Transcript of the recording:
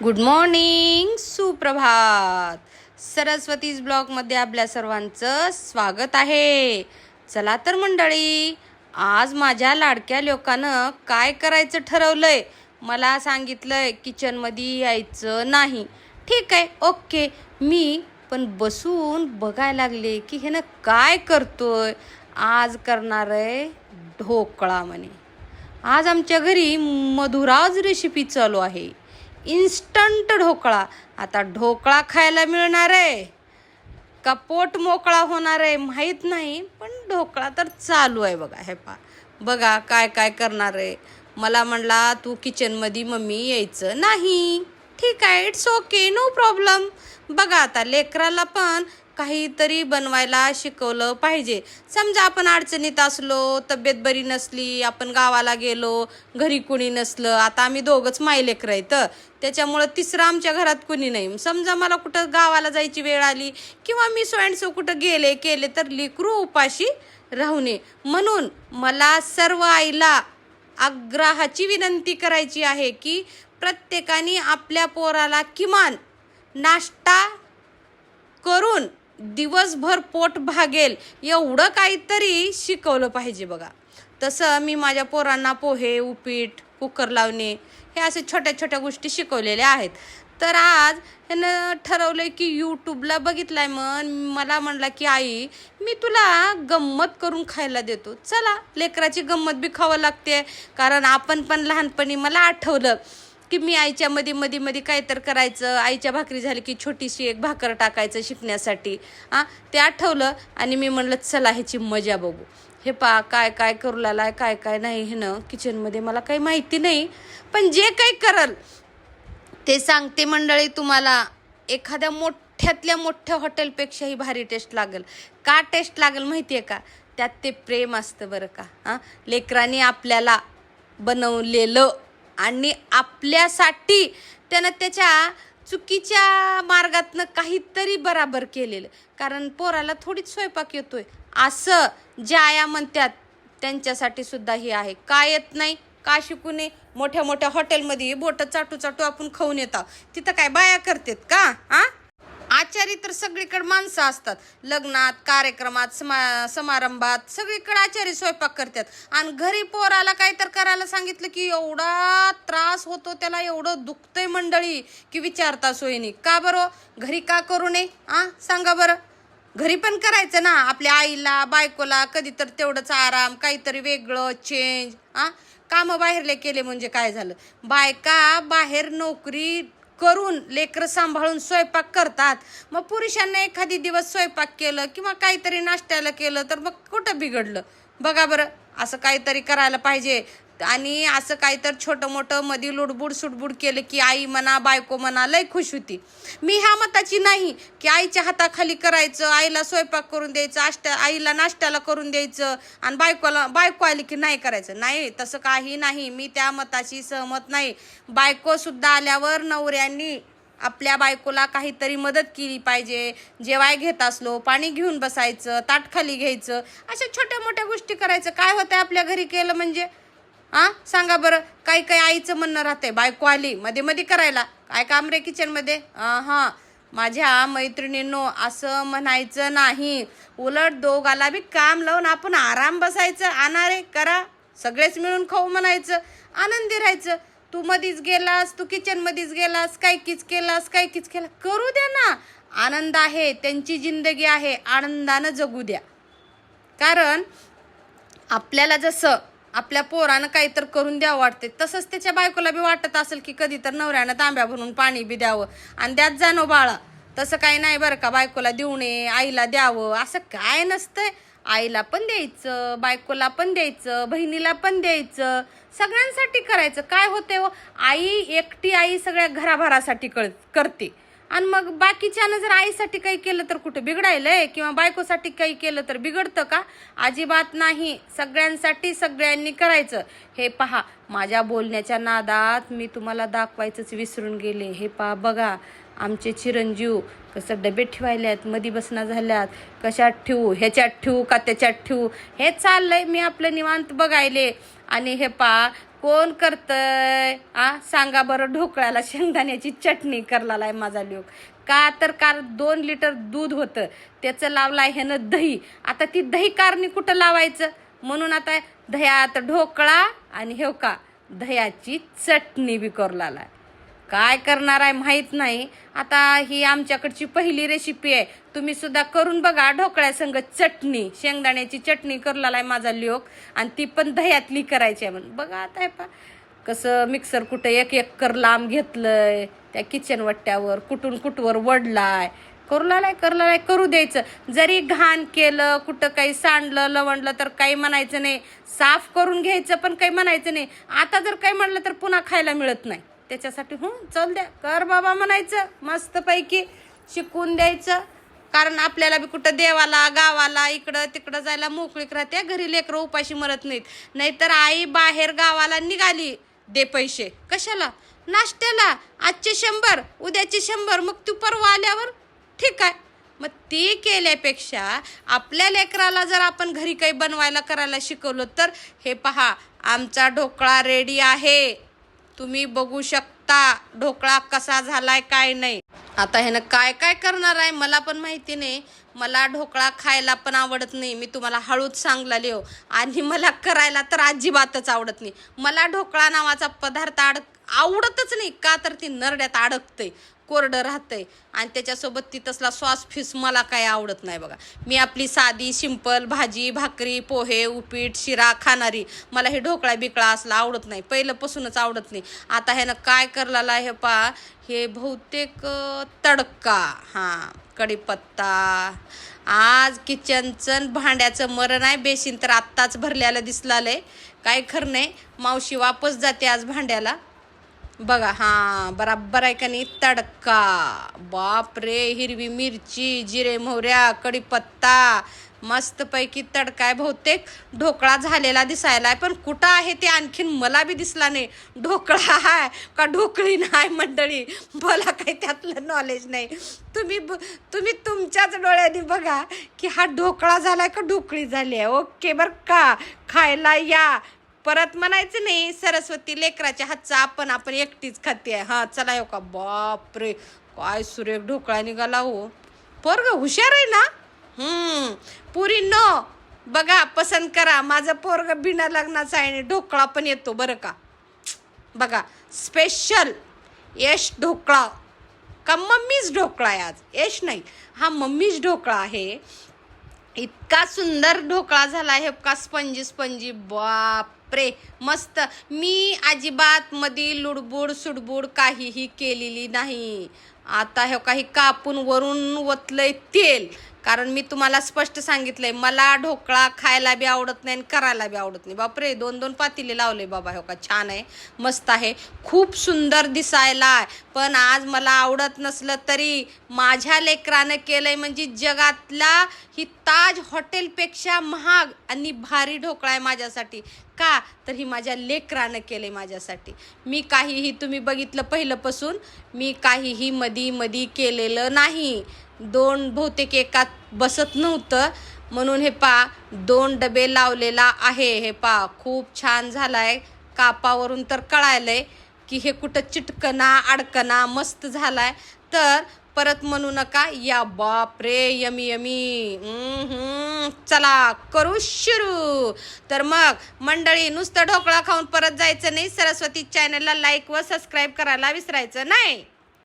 Good morning, सुप्रभात. सरस्वतीज ब्लॉगमध्ये आपल्या सर्वांचं स्वागत आहे. चला तर मंडळी, आज माझ्या लाडक्या लोकांनं काय करायचं ठरवलंय. मला सांगितलंय किचनमध्ये यायचं नाही. ठीक आहे, ओके. मी पण बसून बघायला लागले की हे ना काय करतोय. आज करणार आहे ढोकळा म्हणे. आज आमच्या घरी मधुराज रेसिपी चालू आहे. इन्स्टंट ढोकळा. आता ढोकळा खायला मिळणार आहे का पोट मोकळा होणार आहे माहीत नाही, पण ढोकळा तर चालू आहे. बघा हे बघा काय काय करणार आहे. मला म्हणला तू किचनमध्ये मम्मी यायचं नाही. ठीक आहे, इट्स ओके, नो प्रॉब्लेम. बघा आता लेकराला पण काहीतरी बनवायला शिकवलं पाहिजे. समजा आपण अडचणीत असलो, तब्येत बरी नसली, आपण गावाला गेलो, घरी कुणी नसलं. आता आम्ही दोघंच मायलेकर आहेत, त्याच्यामुळं तिसरं आमच्या घरात कुणी नाही. समजा मला कुठं गावाला जायची वेळ आली किंवा मी सो कुठं केले तर लेकरू उपाशी राहू नये. म्हणून मला सर्व आईला आग्रहाची विनंती करायची आहे की प्रत्येकाने आपल्या पोराला किमान नाश्ता करून दिवसभर पोट भागेल एवढं काहीतरी शिकवलं पाहिजे. बघा तसं मी माझ्या पोरांना पोहे, उपीट, कुकर लावणे हे असे छोट्या छोट्या गोष्टी शिकवलेल्या आहेत. तर आज ह्यानं ठरवलं की यूट्यूबला बघितलाय, मला म्हणला की आई मी तुला गंमत करून खायला देतो. चला, लेकराची गंमत बी खावं लागते. कारण आपण पण लहानपणी मला आठवलं की मी आईच्या मध्ये काय तर करायचं. आईच्या भाकरी झाली की छोटीशी एक भाकर टाकायचं शिकण्यासाठी. ते आठवलं आणि मी म्हणलं चला ह्याची मजा बघू. हे काय काय करू लागलाय, काय काय नाही. हे ना किचनमध्ये मला काही माहिती नाही, पण जे काही करल ते सांगते मंडळी तुम्हाला. एखाद्या मोठ्यातल्या मोठ्या हॉटेलपेक्षाही भारी टेस्ट लागेल. का टेस्ट लागेल माहिती आहे का? त्यात ते प्रेम असतं बरं का. लेकरांनी आपल्याला बनवलेलं आणि आपल्यासाठी त्यानं त्याच्या चुकीच्या मार्गातनं काहीतरी बराबर केलेलं. कारण पोराला थोडीच स्वयंपाक येतोय असं ज्या आया म्हणतात त्यांच्यासाठी सुद्धा हे आहे. का येत नाही, का शिकू नये. मोठ्या मोठ्या हॉटेलमध्ये बोटं चाटू चाटू आपण खाऊन येतो. तिथं काय बाया करतात का? आचारी तर सगळीकडे माणसं असतात. लग्नात, कार्यक्रमात, समारंभात सगळीकडे आचारी स्वयंपाक करतात. आणि घरी पोराला काय तर करायला सांगितलं की एवढा त्रास होतो त्याला, एवढं दुखतंय मंडळी की विचारता सोयीनी. का बरं घरी का करू नये? सांगा बरं. घरी पण करायचं ना आपल्या आईला, बायकोला. कधी तर तेवढंच आराम, काहीतरी वेगळं चेंज. कामं बाहेरले केले म्हणजे काय झालं? बायका बाहेर नोकरी करून लेकरं सांभाळून स्वयंपाक करतात. मग पुरुषांना एखादी दिवस स्वयंपाक केलं किंवा काहीतरी नाश्त्याला केलं तर मग कुठं बिघडलं? बघा बरं, असं काहीतरी करायला पाहिजे. आणि असं काहीतरी छोटं मोठं मध्ये लुडबुड सुडबुड केलं की आई म्हणा, बायको म्हणा लय खुश होती. मी ह्या मताची नाही की आईच्या हाताखाली करायचं, आईला स्वयंपाक करून द्यायचं, आईला नाश्त्याला करून द्यायचं आणि बायको आली की नाही करायचं. नाही, तसं काही नाही. मी त्या मताशी सहमत नाही. बायको सुद्धा आल्यावर नवऱ्यांनी आपल्या बायकोला काहीतरी मदत केली पाहिजे. जेवाय घेत असलो पाणी घेऊन बसायचं, ताट खाली घ्यायचं, अशा छोट्या मोठ्या गोष्टी करायचं. काय होतं आपल्या घरी केलं म्हणजे? सांगा बरं. काही काही आईचं म्हणणं राहतंय बायको आली मध्ये करायला, काय काम रे किचनमध्ये? माझ्या मैत्रिणींनो, असं म्हणायचं नाही. उलट दोघाला बी काम लावून आपण आराम बसायचं. रे करा, सगळेच मिळून खाऊ म्हणायचं, आनंदी राहायचं. तू मधीच गेलास, तू किचन मध्येच गेलास, काय किच केला, करू द्या ना. आनंद आहे, त्यांची जिंदगी आहे, आनंदानं जगू द्या. कारण आपल्याला जसं आपल्या पोरानं काहीतरी करून द्यावं वाटते, तसंच त्याच्या बायकोला बी वाटत असेल की कधी तर नवऱ्यानं तांब्या भरून पाणी बी द्यावं आणि द्यात जाणं बाळा. तसं काही नाही बरं का. बायकोला देऊ नये, आईला द्यावं असं काय नसतंय. आईला पण द्यायचं, बायकोला पण द्यायचं, बहिणीला पण द्यायचं, सगळ्यांसाठी करायचं. काय होते हो, आई एकटी आई सगळ्या घराभरासाठी करते आणि मग बाकीच्यानं जर आईसाठी काही केलं तर कुठं बिघडायलंय? किंवा बायकोसाठी काही केलं तर बिघडतं का? अजिबात नाही. सगळ्यांसाठी सगळ्यांनी करायचं. हे पहा, माझ्या बोलण्याच्या नादात मी तुम्हाला दाखवायचंच विसरून गेले. हे पहा बघा, आमचे चिरंजीव कसं डबे ठेवायल्यात, मधी बसना झाल्यात, कशात ठेवू, ह्याच्यात ठेवू का त्याच्यात ठेवू, हे चाललंय. मी आपलं निवांत बघायले. आणि हे पहा, कोण करतंय सांगा बरं. ढोकळ्याला शेंगदाण्याची चटणी करलेला आहे माझा लोक. का तर 2 लिटर दूध होतं, त्याचं लावलाय ह्यानं दही. आता ती दही कारणी कुठं लावायचं, म्हणून आता दह्यात ढोकळा आणि हे का दह्याची चटणी बी करलेला आहे. काय करणार आहे माहीत नाही. आता ही आमच्याकडची पहिली रेसिपी आहे, तुम्ही सुद्धा करून बघा. ढोकळ्यासंग चटणी, शेंगदाण्याची चटणी करलेला आहे माझा लोक, आणि ती पण दह्यातली करायची आहे म्हणून. बघा आता कसं मिक्सर कुठं एक कर लांब घेतलंय, त्या किचन वट्ट्यावर कुठून कुठवर वडलाय. करलाय करू द्यायचं. जरी घाण केलं, कुठं काही सांडलं लवणलं तर काही म्हणायचं नाही, साफ करून घ्यायचं, पण काही म्हणायचं नाही. आता जर काही म्हणलं तर पुन्हा खायला मिळत नाही. त्याच्यासाठी चल द्या, कर बाबा म्हणायचं, मस्तपैकी शिकवून द्यायचं. कारण आपल्याला बी कुठं देवाला गावाला इकडं तिकडं जायला मोकळीक राहते. घरी लेकरं उपाशी मरत नाहीत. नाहीतर आई बाहेर गावाला निघाली, दे पैसे कशाला, नाश्त्याला, आजचे 100 उद्याचे 100, मग तू परवा आल्यावर ठीक आहे. मग ती केल्यापेक्षा आपल्या लेकराला जर आपण घरी काही बनवायला करायला शिकवलं तर, हे पहा आमचा ढोकळा रेडी आहे, तुम्ही बघू शकता ढोकळा कसा झालाय काय नाही. आता ह्यानं काय काय करणार आहे मला पण माहिती नाही. मला ढोकळा खायला पण आवडत नाही, मी तुम्हाला हळूच सांगलेले हो. आणि मला करायला तर अजिबातच आवडत नाही. मला ढोकळा नावाचा पदार्थ आवडतच नाही. का तर ती नरड्यात अडकते, कोरडं राहतंय, आणि त्याच्यासोबत ती तसला सॉस फिस मला काय आवडत नाही बघा. मी आपली साधी सिंपल भाजी भाकरी पोहे उपीट शिरा खाणारी. मला हे ढोकळा बिकळा असला आवडत नाही, पहिल्यापासूनच आवडत नाही. आता ह्यानं काय करलेला हे पा, हे बहुतेक तडका, कढीपत्ता. आज किचनचं भांड्याचं मरण आहे. बेसिन तर आत्ताच भरल्याला दिसलालंय, काय खरं नाही. मावशी वापस जाते आज भांड्याला. बघा बराबर आहे का नाही. तडका, बाप रे, हिरवी मिरची, जिरे मोहऱ्या, कढीपत्ता, मस्तपैकी तडका आहे. बहुतेक ढोकळा झालेला दिसायला आहे, पण कुठं आहे ते आणखीन मला बी दिसला नाही. ढोकळा आहे का ढोकळी नाही मंडळी, मला काही त्यातलं नॉलेज नाही. तुम्ही तुमच्याच डोळ्यांनी बघा की हा ढोकळा झालाय का ढोकळी झाली आहे. ओके बरं का, खायला या. परत म्हणायचं नाही सरस्वती लेकराच्या हातचा आपण एकटीच खाते. चला हो का. बाप रे, काय सुरेख ढोकळा निघाला हो. पोरग हुशार आहे ना. पुरी न बघा, पसंत करा. माझं पोरग बिना लग्नाचं आहे आणि ढोकळा पण येतो बरं का. बघा, स्पेशल यश ढोकळा का मम्मीच ढोकळा आहे आज. यश नाही, हा मम्मीच ढोकळा आहे. इतका सुंदर ढोकळा झाला आहे का, स्पंजी. बाप रे, मस्त. मी अजिबात मध्ये लुडबुड सुडबुड काहीही केलेली नाही. आता हे काही कापून वरून ओतलंय तेल, कारण मी तुम्हाला स्पष्ट सांगितलंय मला ढोकळा खायला बी आवडत नाही आणि करायला बी आवडत नाही. बापरे, 2-2 पातेले लावले बाबा. हो का, छान आहे, मस्त आहे, खूप सुंदर दिसायला. पण आज मला आवडत नसलं तरी माझ्या लेकरानं केलंय म्हणजे जगातला ही ताज हॉटेलपेक्षा महाग आणि भारी ढोकळा आहे माझ्यासाठी. का तर ही माझ्या लेकरानं केलंय माझ्यासाठी. मी काहीही, तुम्ही बघितलं पहिल्यापासून, मी काहीही मधी केलेलं नाही. 2 बहुतेक एकात बसत नव्हतं, म्हणून हे 2 डबे लावलेला आहे. हे खूप छान झालाय. कापावरून तर कळायलंय की हे कुठं चिटकना अडकना, मस्त झालाय. तर परत म्हणू नका या. बाप रे, यमी. चला करू सुरू. तर मग मंडळी, नुसतं ढोकळा खाऊन परत जायचं नाही. सरस्वती चॅनलला लाईक व सबस्क्राईब करायला विसरायचं नाही.